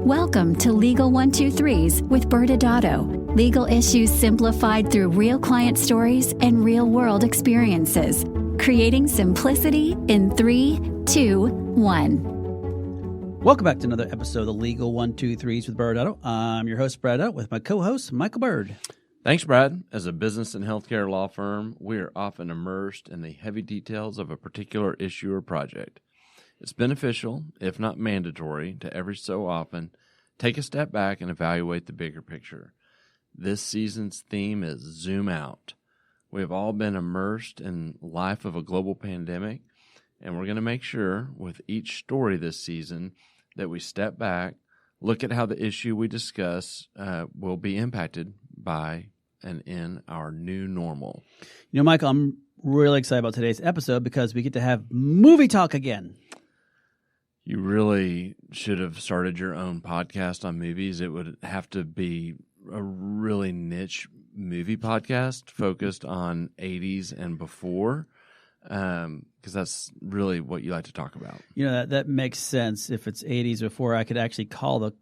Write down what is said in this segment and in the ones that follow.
Welcome to Legal 123s with ByrdAdatto. Legal issues simplified through real client stories and real-world experiences. Creating simplicity in 3, 2, 1. Welcome back to another episode of the Legal 123s with ByrdAdatto. I'm your host, ByrdAdatto, with my co-host, Michael Byrd. Thanks, Brad. As a business and healthcare law firm, we are often immersed in the heavy details of a particular issue or project. It's beneficial, if not mandatory, to every so often take a step back and evaluate the bigger picture. This season's theme is Zoom Out. We have all been immersed in life of a global pandemic, and we're going to make sure with each story this season that we step back, look at how the issue we discuss will be impacted by and in our new normal. You know, Michael, I'm really excited about today's episode because we get to have movie talk again. You really should have started your own podcast on movies. It would have to be a really niche movie podcast focused on 80s and before, because that's really what you like to talk about. You know, that makes sense. If it's 80s before, I could actually call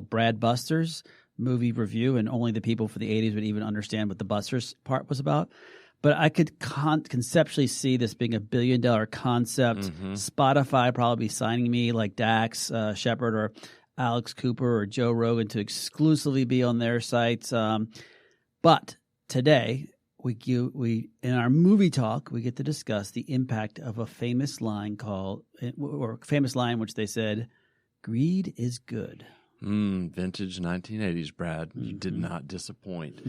Brad Buster's movie review, and only the people for the 80s would even understand what the Busters part was about. But I could conceptually see this being a billion-dollar concept. Mm-hmm. Spotify probably signing me like Dax Shepard or Alex Cooper or Joe Rogan to exclusively be on their sites. But today, we in our movie talk, we get to discuss the impact of a famous line which they said, "Greed is good." Vintage 1980s, Brad. You did not disappoint.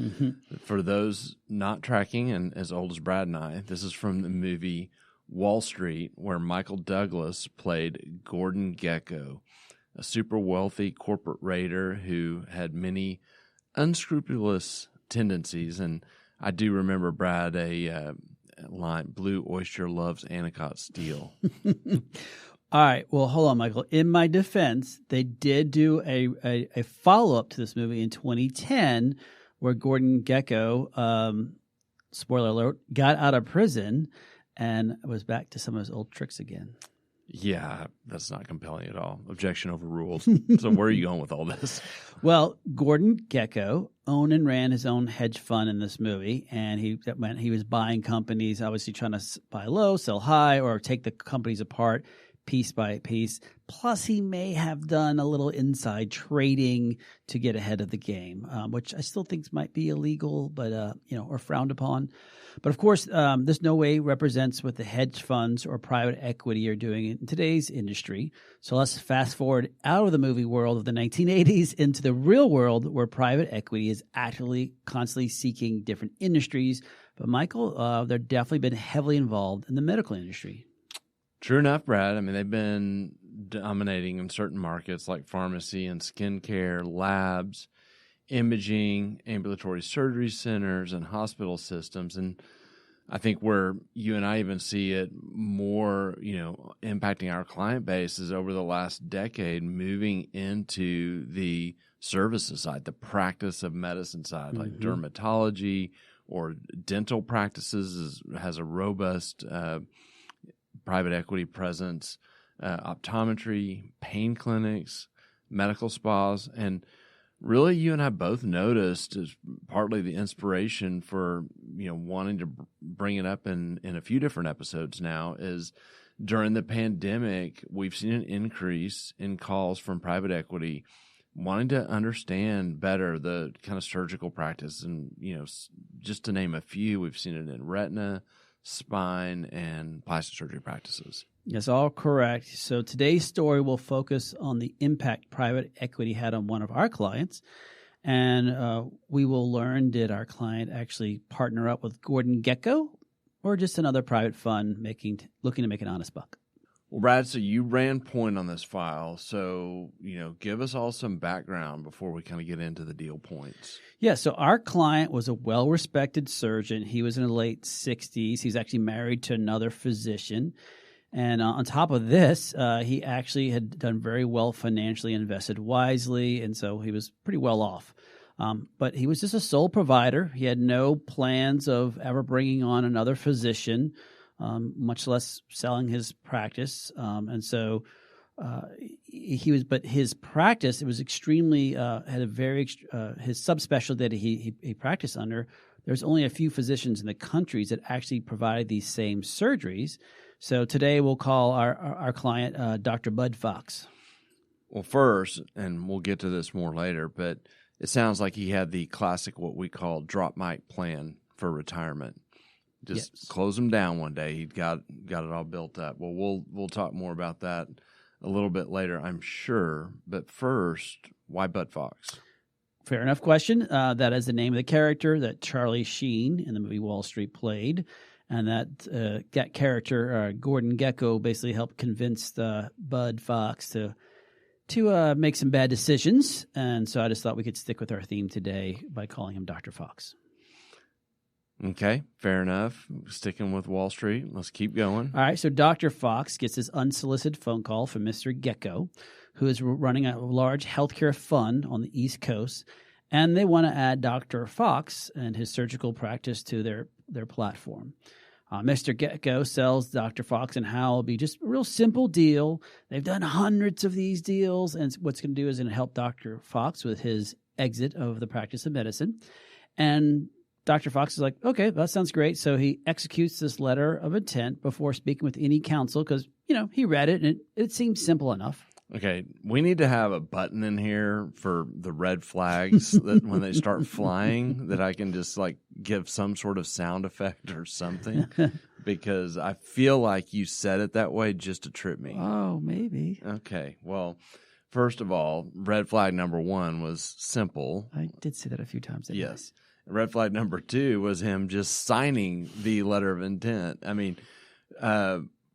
For those not tracking and as old as Brad and I, this is from the movie Wall Street, where Michael Douglas played Gordon Gekko, a super wealthy corporate raider who had many unscrupulous tendencies. And I do remember, Brad, a line, "Blue Oyster loves Anacott steel." All right. Well, hold on, Michael. In my defense, they did do a follow-up to this movie in 2010 where Gordon Gekko, spoiler alert, got out of prison and was back to some of his old tricks again. Yeah, that's not compelling at all. Objection overruled. So where are you going with all this? Well, Gordon Gekko owned and ran his own hedge fund in this movie, and that meant he was buying companies, obviously trying to buy low, sell high, or take the companies apart piece by piece. Plus, he may have done a little inside trading to get ahead of the game, which I still think might be illegal, but or frowned upon. But of course, this no way represents what the hedge funds or private equity are doing in today's industry. So let's fast forward out of the movie world of the 1980s into the real world where private equity is actually constantly seeking different industries. But Michael, they've definitely been heavily involved in the medical industry. True enough, Brad. I mean, they've been dominating in certain markets like pharmacy and skincare, labs, imaging, ambulatory surgery centers, and hospital systems. And I think where you and I even see it more, impacting our client base is over the last decade, moving into the services side, the practice of medicine side, like dermatology or dental practices has a robust private equity presence, optometry, pain clinics, medical spas. And really, you and I both noticed, as partly the inspiration for wanting to bring it up in a few different episodes now, is during the pandemic, we've seen an increase in calls from private equity wanting to understand better the kind of surgical practice. And, just to name a few, we've seen it in retina, spine, and plastic surgery practices. Yes, all correct. So today's story will focus on the impact private equity had on one of our clients. And we will learn, did our client actually partner up with Gordon Gekko or just another private fund looking to make an honest buck? Well, Brad, so you ran point on this file. So, give us all some background before we kind of get into the deal points. Yeah, so our client was a well-respected surgeon. He was in the late 60s. He's actually married to another physician. And on top of this, he actually had done very well financially, invested wisely, and so he was pretty well off. But he was just a sole provider. He had no plans of ever bringing on another physician, much less selling his practice. And so but his practice, it was extremely, had a very, his subspecialty that he practiced under, there's only a few physicians in the countries that actually provide these same surgeries. So today we'll call our client Dr. Bud Fox. Well, first, and we'll get to this more later, but it sounds like he had the classic, what we call drop mic plan for retirement. Just close him down one day. He'd got it all built up. Well, we'll talk more about that a little bit later, I'm sure. But first, why Bud Fox? Fair enough question. That is the name of the character that Charlie Sheen in the movie Wall Street played. And that character, Gordon Gekko, basically helped convince Bud Fox to make some bad decisions. And so I just thought we could stick with our theme today by calling him Dr. Fox. Okay, fair enough. Sticking with Wall Street. Let's keep going. All right, so Dr. Fox gets this unsolicited phone call from Mr. Gekko, who is running a large healthcare fund on the East Coast, and they want to add Dr. Fox and his surgical practice to their platform. Mr. Gekko sells Dr. Fox and how it'll be just a real simple deal. They've done hundreds of these deals, and what's going to do is going to help Dr. Fox with his exit of the practice of medicine. And Dr. Fox is like, okay, that sounds great. So he executes this letter of intent before speaking with any counsel because, he read it and it seems simple enough. Okay, we need to have a button in here for the red flags that when they start flying that I can just give some sort of sound effect or something because I feel like you said it that way just to trip me. Oh, maybe. Okay, well, first of all, red flag number 1 was simple. I did say that a few times. Yes. Red flag number 2 was him just signing the letter of intent. I mean,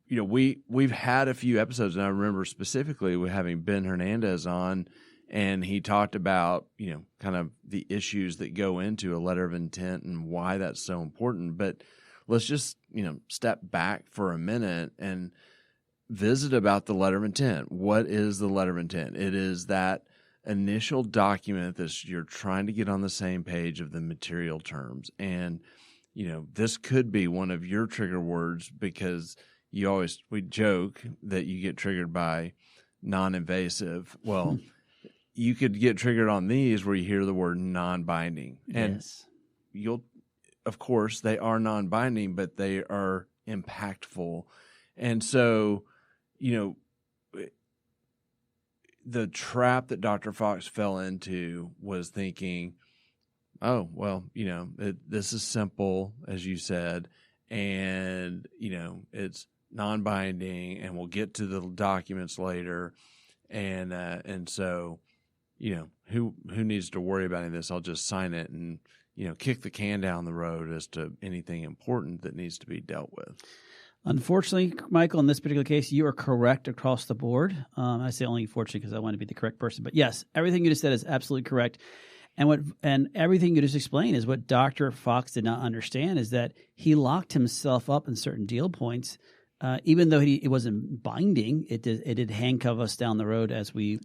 we've had a few episodes, and I remember specifically with having Ben Hernandez on, and he talked about, kind of the issues that go into a letter of intent and why that's so important. But let's just, step back for a minute and visit about the letter of intent. What is the letter of intent? It is that initial document that you're trying to get on the same page of the material terms. And, this could be one of your trigger words because we joke that you get triggered by non-invasive. Well, you could get triggered on these where you hear the word non-binding. And of course, they are non-binding, but they are impactful. And so, the trap that Dr. Fox fell into was thinking, oh, well, this is simple, as you said, and, it's non-binding, and we'll get to the documents later. And so, who needs to worry about any of this? I'll just sign it and, kick the can down the road as to anything important that needs to be dealt with. Unfortunately, Michael, in this particular case, you are correct across the board. I say only unfortunately because I want to be the correct person. But yes, everything you just said is absolutely correct. And everything you just explained is what Dr. Fox did not understand is that he locked himself up in certain deal points, even though it wasn't binding. It did handcuff us down the road as we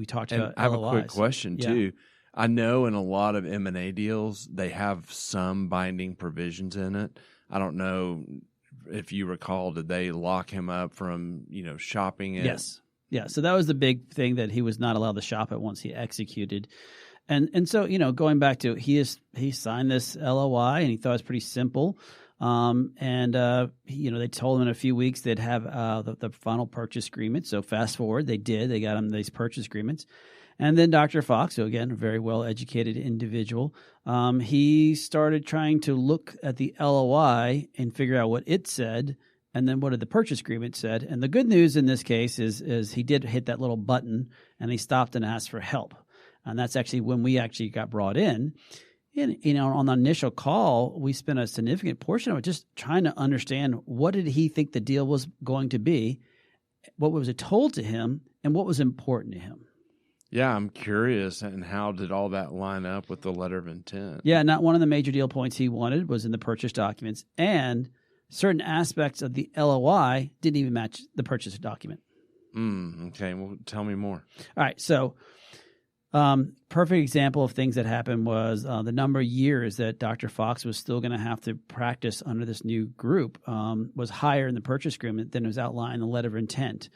talked about. I have LOIs. a quick question too. I know in a lot of M&A deals they have some binding provisions in it. I don't know. If you recall, did they lock him up from, shopping it? Yes. Yeah. So that was the big thing that he was not allowed to shop it once he executed. And so, going back to he signed this LOI and he thought it was pretty simple. They told him in a few weeks they'd have the final purchase agreement. So fast forward, they did. They got him these purchase agreements. And then Dr. Fox, so again, a very well-educated individual, he started trying to look at the LOI and figure out what it said, and then what did the purchase agreement said. And the good news in this case is he did hit that little button, and he stopped and asked for help. And that's actually when we actually got brought in. And, on the initial call, we spent a significant portion of it just trying to understand what did he think the deal was going to be, what was it told to him, and what was important to him. Yeah, I'm curious. And how did all that line up with the letter of intent? Yeah, not one of the major deal points he wanted was in the purchase documents, and certain aspects of the LOI didn't even match the purchase document. Okay, well, tell me more. All right, so perfect example of things that happened was the number of years that Dr. Fox was still going to have to practice under this new group was higher in the purchase agreement than was outlined in the letter of intent.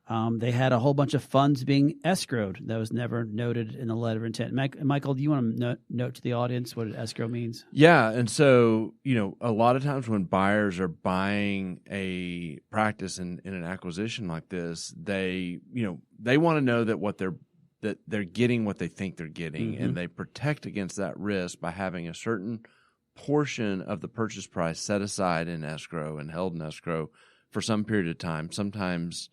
They had a whole bunch of funds being escrowed that was never noted in the letter of intent. Michael, do you want to note to the audience what escrow means? Yeah. And so, a lot of times when buyers are buying a practice in an acquisition like this, they want to know that they're getting what they think they're getting, Mm-hmm. and they protect against that risk by having a certain portion of the purchase price set aside in escrow and held in escrow for some period of time, sometimes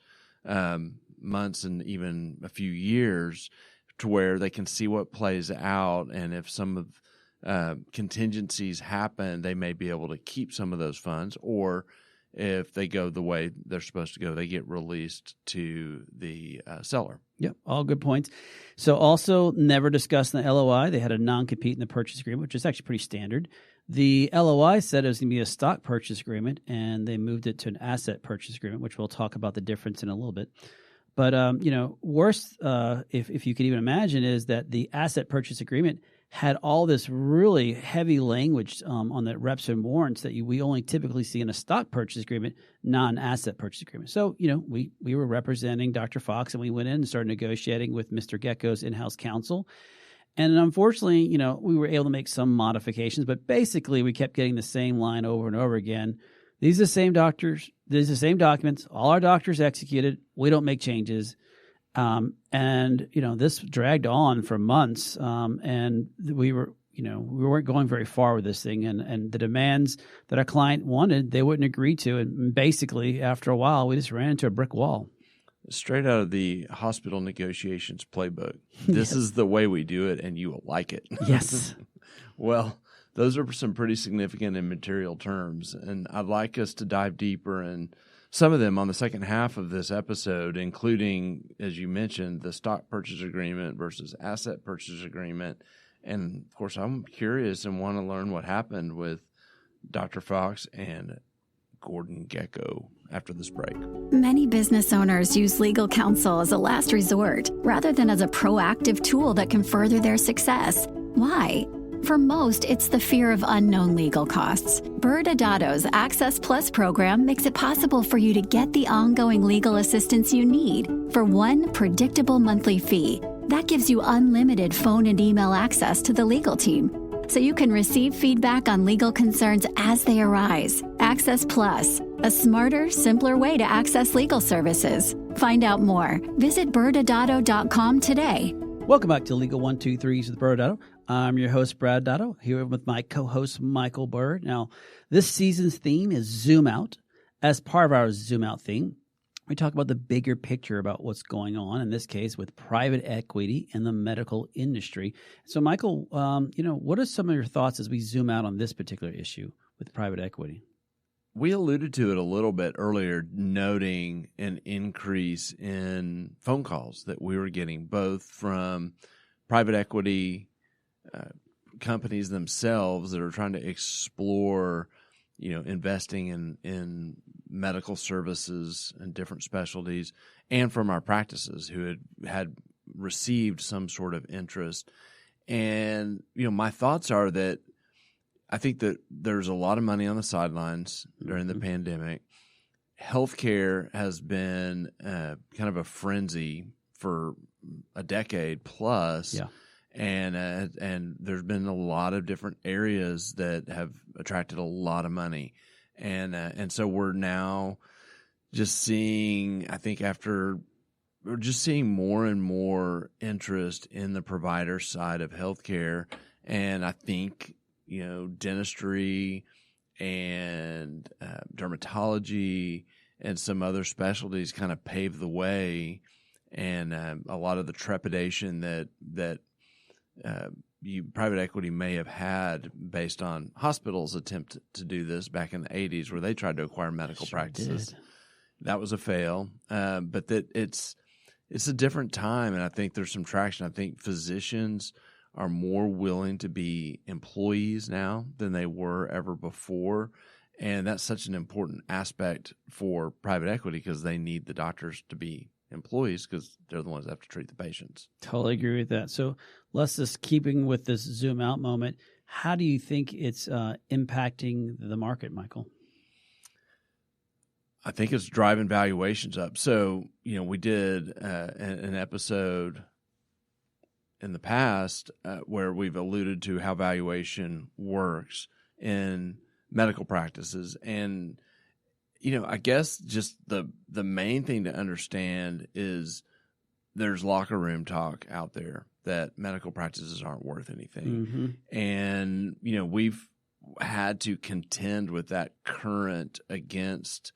months and even a few years, to where they can see what plays out. And if some of contingencies happen, they may be able to keep some of those funds, or if they go the way they're supposed to go, they get released to the seller. Yep, all good points. So also never discussed in the LOI. They had a non-compete in the purchase agreement, which is actually pretty standard. The LOI said it was going to be a stock purchase agreement, and they moved it to an asset purchase agreement, which we'll talk about the difference in a little bit. But, worse, if you could even imagine, is that the asset purchase agreement had all this really heavy language on the reps and warrants that we only typically see in a stock purchase agreement, non-asset purchase agreement. So, we were representing Dr. Fox, and we went in and started negotiating with Mr. Gekko's in-house counsel. And unfortunately, we were able to make some modifications, but basically we kept getting the same line over and over again. These are the same doctors. These are the same documents. All our doctors executed. We don't make changes. And this dragged on for months. And we weren't going very far with this thing. And the demands that our client wanted, they wouldn't agree to. And basically, after a while, we just ran into a brick wall. Straight out of the hospital negotiations playbook. This is the way we do it, and you will like it. Yes. Well, those are some pretty significant and material terms, and I'd like us to dive deeper in some of them on the second half of this episode, including, as you mentioned, the stock purchase agreement versus asset purchase agreement. And, of course, I'm curious and want to learn what happened with Dr. Fox and Gordon Gekko after this break. Many business owners use legal counsel as a last resort rather than as a proactive tool that can further their success. Why? For most, it's the fear of unknown legal costs. ByrdAdatto's Access Plus program makes it possible for you to get the ongoing legal assistance you need for one predictable monthly fee. That gives you unlimited phone and email access to the legal team, so you can receive feedback on legal concerns as they arise. Access Plus, a smarter, simpler way to access legal services. Find out more. Visit ByrdAdatto.com today. Welcome back to Legal 123s with ByrdAdatto. I'm your host, ByrdAdatto, here with my co-host, Michael Byrd. Now, this season's theme is Zoom Out. As part of our Zoom Out theme, we talk about the bigger picture about what's going on, in this case, with private equity in the medical industry. So, Michael, what are some of your thoughts as we zoom out on this particular issue with private equity? We alluded to it a little bit earlier, noting an increase in phone calls that we were getting, both from private equity companies themselves that are trying to explore, investing in medical services and different specialties, and from our practices who had received some sort of interest. And, my thoughts are that I think that there's a lot of money on the sidelines during the pandemic. Healthcare has been kind of a frenzy for a decade plus. Yeah. And there's been a lot of different areas that have attracted a lot of money. And so we're now just seeing, I think we're just seeing more and more interest in the provider side of healthcare. And I think, dentistry and dermatology and some other specialties kind of paved the way. And a lot of the trepidation that private equity may have had based on hospitals' attempt to do this back in the 80s, where they tried to acquire medical practices. Did. That was a fail. But that it's a different time, and I think there's some traction. I think physicians are more willing to be employees now than they were ever before. And that's such an important aspect for private equity, because they need the doctors to be employees, because they're the ones that have to treat the patients. Totally agree with that. So let's just keeping with this zoom out moment. How do you think it's impacting the market, Michael? I think it's driving valuations up. So, we did an episode in the past where we've alluded to how valuation works in medical practices. And, I guess just the main thing to understand is there's locker room talk out there that medical practices aren't worth anything. Mm-hmm. And, we've had to contend with that current against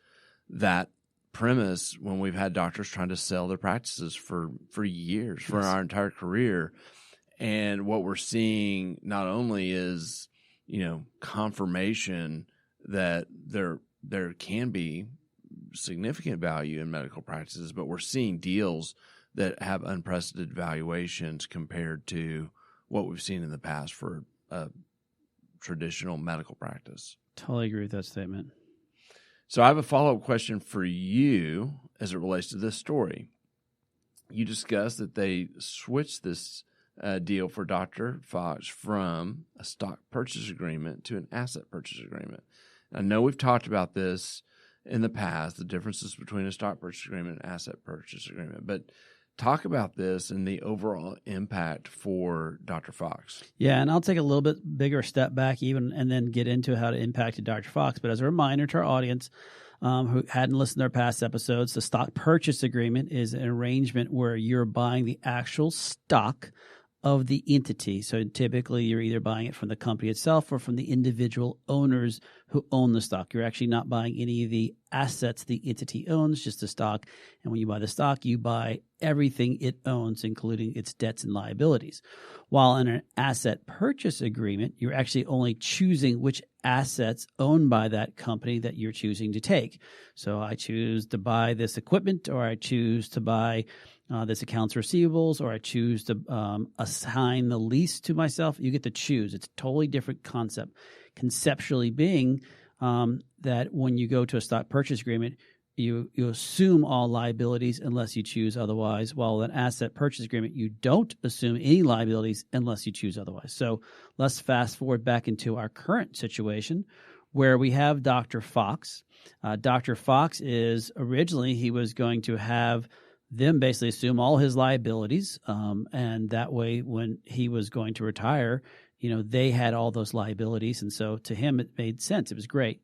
that premise when we've had doctors trying to sell their practices for years, for our entire career. And what we're seeing not only is, confirmation that there can be significant value in medical practices, but we're seeing deals that have unprecedented valuations compared to what we've seen in the past for a traditional medical practice. Totally agree with that statement. So I have a follow-up question for you as it relates to this story. You discussed that they switched this deal for Dr. Fox from a stock purchase agreement to an asset purchase agreement. I know we've talked about this in the past, the differences between a stock purchase agreement and asset purchase agreement, but talk about this and the overall impact for Dr. Fox. Yeah, and I'll take a little bit bigger step back and then get into how it impacted Dr. Fox. But as a reminder to our audience who hadn't listened to our past episodes, the stock purchase agreement is an arrangement where you're buying the actual stock of the entity. So typically you're either buying it from the company itself or from the individual owners who own the stock. You're actually not buying any of the assets the entity owns, just the stock. And when you buy the stock, you buy everything it owns, including its debts and liabilities. While in an asset purchase agreement, you're actually only choosing which assets owned by that company that you're choosing to take. So I choose to buy this equipment, or I choose to buy this accounts receivables, or I choose to assign the lease to myself. You get to choose. It's a totally different concept. Conceptually being that when you go to a stock purchase agreement, you assume all liabilities unless you choose otherwise, while an asset purchase agreement, you don't assume any liabilities unless you choose otherwise. So let's fast forward back into our current situation where we have Dr. Fox. Dr. Fox is originally, he was going to have them basically assume all his liabilities, and that way when he was going to retire, they had all those liabilities, and so to him it made sense. It was great.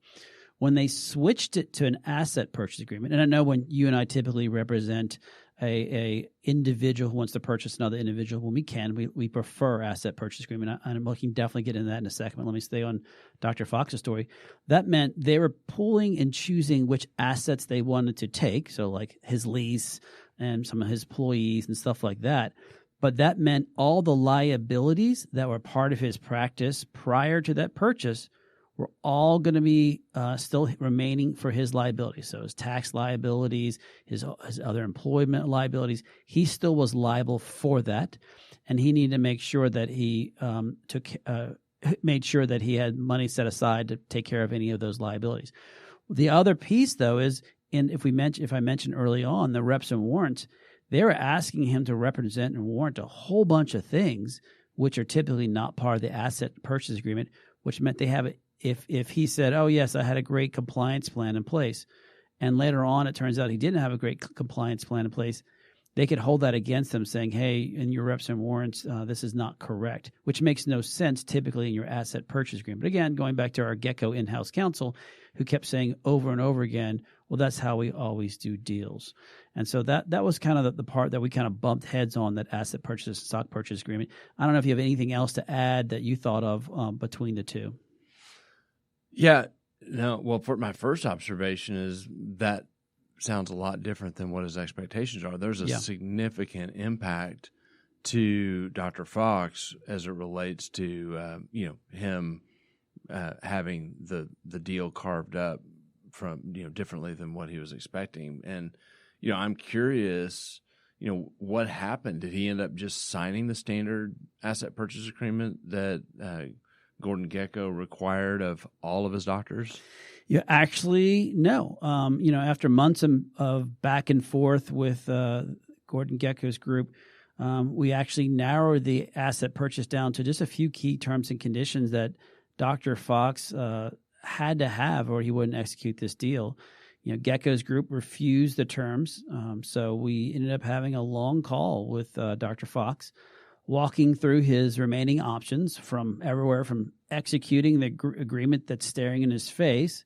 When they switched it to an asset purchase agreement, and I know when you and I typically represent a individual who wants to purchase another individual, when we can, we prefer asset purchase agreement. And we can definitely get into that in a second, but let me stay on Dr. Fox's story. That meant they were pooling and choosing which assets they wanted to take, so like his lease and some of his employees and stuff like that. But that meant all the liabilities that were part of his practice prior to that purchase were all going to be still remaining for his liabilities. So his tax liabilities, his other employment liabilities, he still was liable for that. And he needed to make sure that he made sure that he had money set aside to take care of any of those liabilities. The other piece, though, is if I mentioned early on the reps and warrants, they were asking him to represent and warrant a whole bunch of things, which are typically not part of the asset purchase agreement, which meant they have it. If he said, oh, yes, I had a great compliance plan in place, and later on it turns out he didn't have a great compliance plan in place, they could hold that against him saying, hey, in your reps and warrants, this is not correct, which makes no sense typically in your asset purchase agreement. But again, going back to our Gekko in-house counsel, who kept saying over and over again, well, that's how we always do deals. And so that was kind of the part that we kind of bumped heads on, that asset purchase, stock purchase agreement. I don't know if you have anything else to add that you thought of between the two. Yeah, no. Well, for my first observation is that sounds a lot different than what his expectations are. There's a significant impact to Dr. Fox as it relates to him having the deal carved up from differently than what he was expecting. And I'm curious, what happened? Did he end up just signing the standard asset purchase agreement that Gordon Gekko required of all of his doctors? Yeah, actually, no. After months of back and forth with Gordon Gekko's group, we actually narrowed the asset purchase down to just a few key terms and conditions that Dr. Fox had to have, or he wouldn't execute this deal. Gekko's group refused the terms. So we ended up having a long call with Dr. Fox, walking through his remaining options from everywhere from executing the agreement that's staring in his face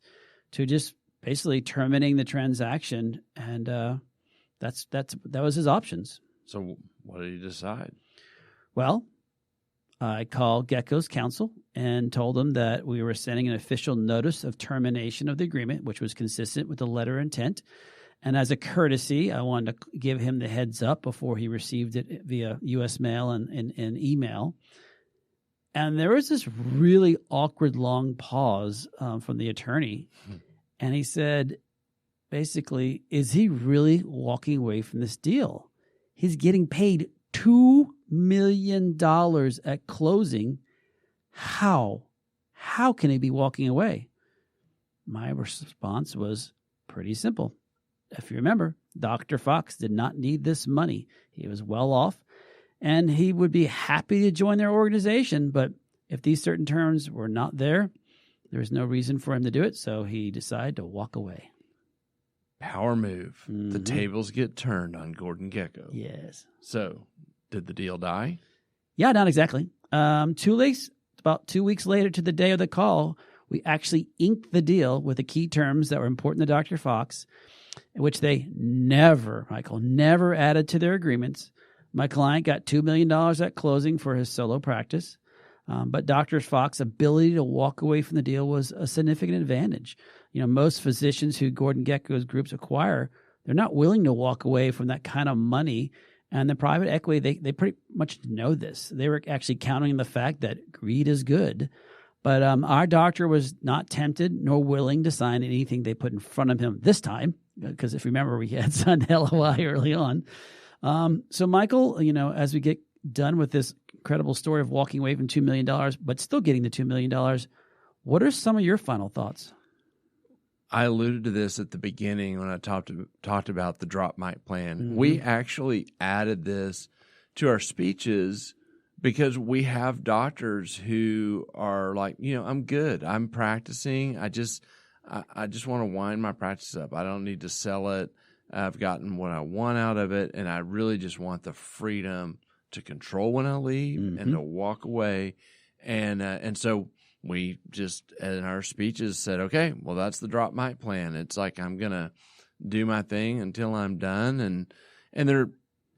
to just basically terminating the transaction. And that was his options. So what did he decide? Well, I called Gekko's counsel and told them that we were sending an official notice of termination of the agreement, which was consistent with the letter of intent. And as a courtesy, I wanted to give him the heads up before he received it via U.S. mail and email. And there was this really awkward long pause from the attorney. And he said, basically, is he really walking away from this deal? He's getting paid $2 million at closing. How can he be walking away? My response was pretty simple. If you remember, Dr. Fox did not need this money. He was well off, and he would be happy to join their organization. But if these certain terms were not there, there was no reason for him to do it. So he decided to walk away. Power move. Mm-hmm. The tables get turned on Gordon Gekko. Yes. So, did the deal die? Yeah, not exactly. About 2 weeks later to the day of the call, we actually inked the deal with the key terms that were important to Dr. Fox, which they never added to their agreements. My client got $2 million at closing for his solo practice, but Dr. Fox's ability to walk away from the deal was a significant advantage. Most physicians who Gordon Gekko's groups acquire, they're not willing to walk away from that kind of money. And the private equity, they pretty much know this. They were actually counting on the fact that greed is good. But our doctor was not tempted nor willing to sign anything they put in front of him this time, because if you remember, we had signed LOI early on. So, Michael, as we get done with this incredible story of walking away from $2 million, but still getting the $2 million, what are some of your final thoughts? I alluded to this at the beginning when I talked about the drop mic plan. Mm-hmm. We actually added this to our speeches because we have doctors who are like, I'm good. I'm practicing. I just want to wind my practice up. I don't need to sell it. I've gotten what I want out of it, and I really just want the freedom to control when I leave and to walk away. And so we just, in our speeches, said, okay, well, that's the drop mic plan. It's like I'm going to do my thing until I'm done and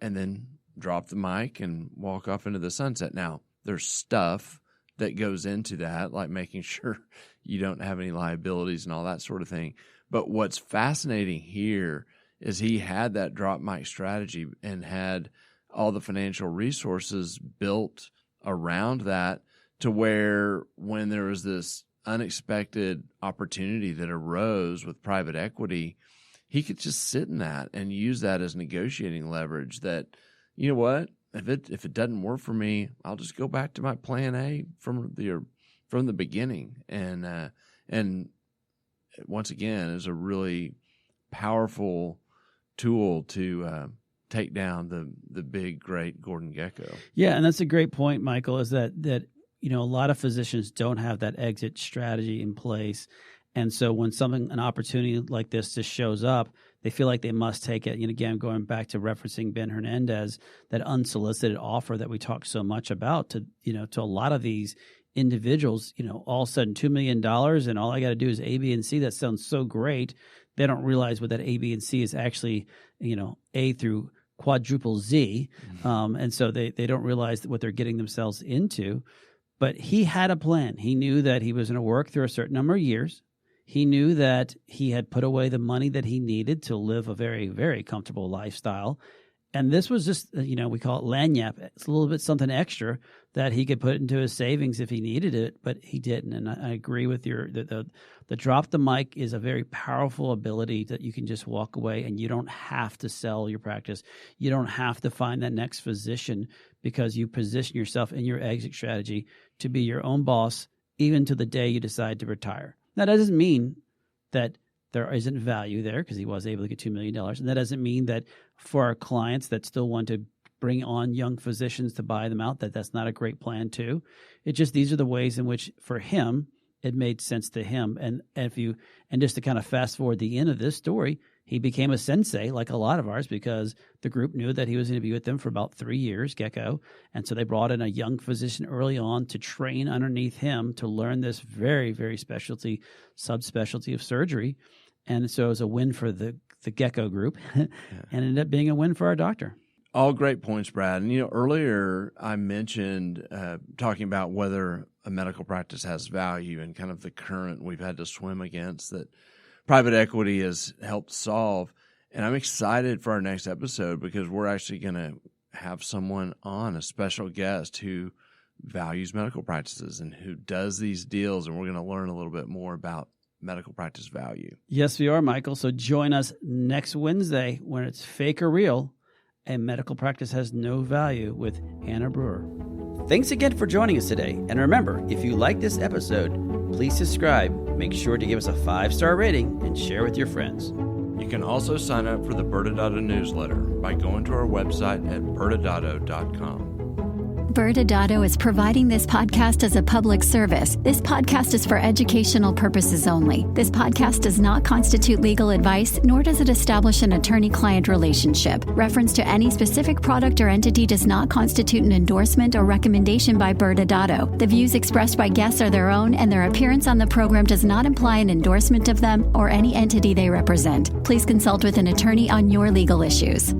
then drop the mic and walk off into the sunset. Now, there's stuff that goes into that, like making sure you don't have any liabilities and all that sort of thing. But what's fascinating here is he had that drop mic strategy and had all the financial resources built around that, to where when there was this unexpected opportunity that arose with private equity, he could just sit in that and use that as negotiating leverage that, what, if it doesn't work for me, I'll just go back to my plan A from the beginning. And once again, is a really powerful tool to take down the big, great Gordon Gekko. Yeah, and that's a great point, Michael, is that a lot of physicians don't have that exit strategy in place. And so when an opportunity like this just shows up, they feel like they must take it. And again, going back to referencing Ben Hernandez, that unsolicited offer that we talked so much about to a lot of these individuals, all of a sudden $2 million and all I got to do is A, B, and C. That sounds so great. They don't realize what that A, B, and C is actually, A through quadruple Z. And so they don't realize what they're getting themselves into. But he had a plan. He knew that he was going to work through a certain number of years. He knew that he had put away the money that he needed to live a very, very comfortable lifestyle. And this was just, we call it lagniappe. It's a little bit something extra that he could put into his savings if he needed it, but he didn't. And I agree with the drop the mic is a very powerful ability that you can just walk away and you don't have to sell your practice. You don't have to find that next physician because you position yourself in your exit strategy to be your own boss, even to the day you decide to retire. That doesn't mean that there isn't value there because he was able to get $2 million. And that doesn't mean that for our clients that still want to bring on young physicians to buy them out, that's not a great plan too. It's just these are the ways in which for him it made sense to him. And just to kind of fast forward the end of this story, he became a sensei like a lot of ours because the group knew that he was going to be with them for about 3 years, Gekko. And so they brought in a young physician early on to train underneath him to learn this very, very subspecialty of surgery. And so it was a win for the Gekko group and ended up being a win for our doctor. All great points, Brad. And, earlier I mentioned talking about whether a medical practice has value and kind of the current we've had to swim against that private equity has helped solve. And I'm excited for our next episode because we're actually going to have someone on, a special guest who values medical practices and who does these deals. And we're going to learn a little bit more about medical practice value. Yes, we are, Michael. So join us next Wednesday when it's Fake or Real, a medical practice has no value with Hannah Brewer. Thanks again for joining us today. And remember, if you like this episode, please subscribe, make sure to give us a 5-star rating, and share with your friends. You can also sign up for the ByrdAdatto newsletter by going to our website at ByrdAdatto.com. ByrdAdatto is providing this podcast as a public service. This podcast is for educational purposes only. This podcast does not constitute legal advice, nor does it establish an attorney-client relationship. Reference to any specific product or entity does not constitute an endorsement or recommendation by ByrdAdatto. The views expressed by guests are their own, and their appearance on the program does not imply an endorsement of them or any entity they represent. Please consult with an attorney on your legal issues.